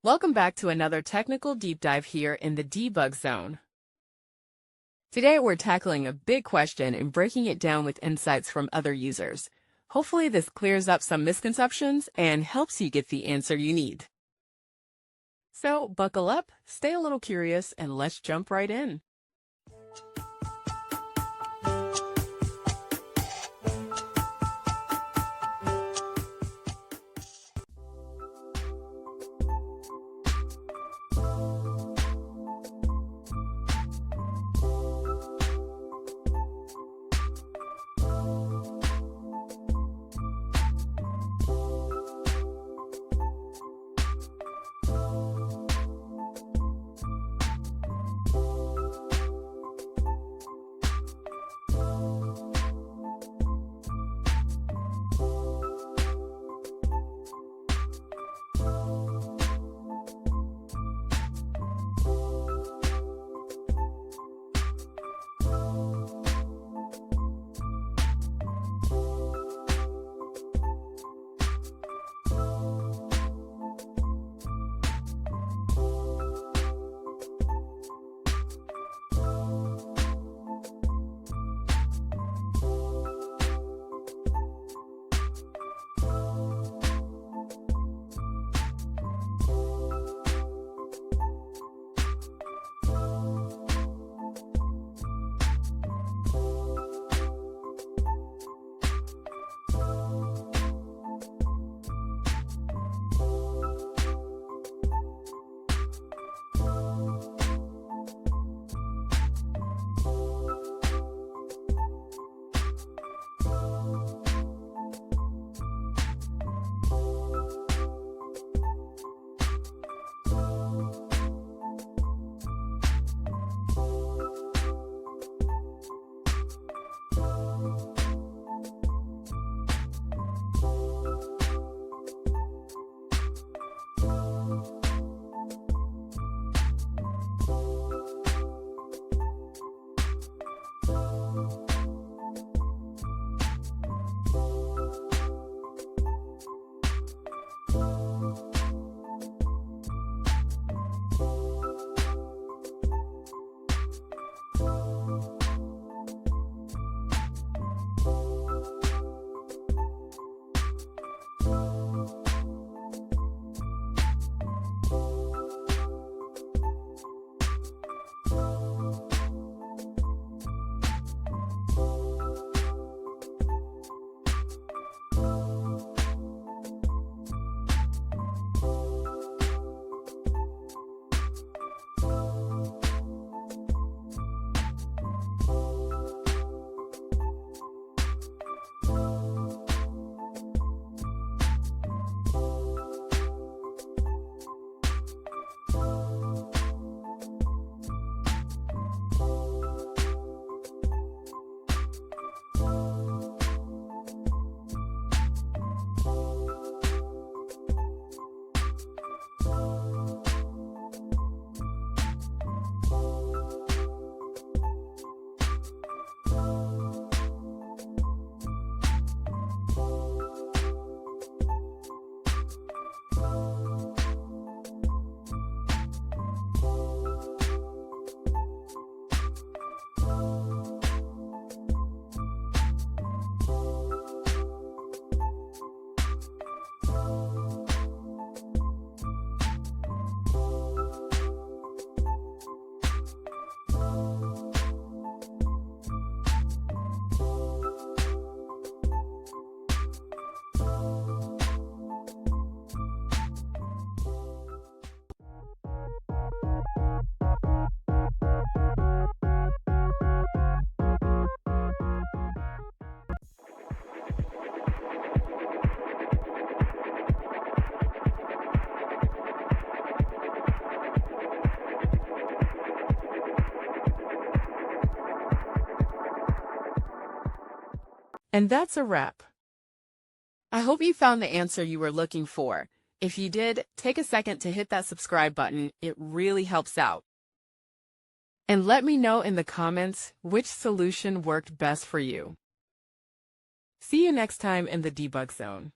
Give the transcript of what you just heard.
Welcome back to another technical deep dive here in the debug zone. Today we're tackling a big question and breaking it down with insights from other users. Hopefully this clears up some misconceptions and helps you get the answer you need. So buckle up, stay a little curious, and let's jump right in. And that's a wrap. I hope you found the answer you were looking for. If you did, take a second to hit that subscribe button. It really helps out. And let me know in the comments which solution worked best for you. See you next time in the debug zone.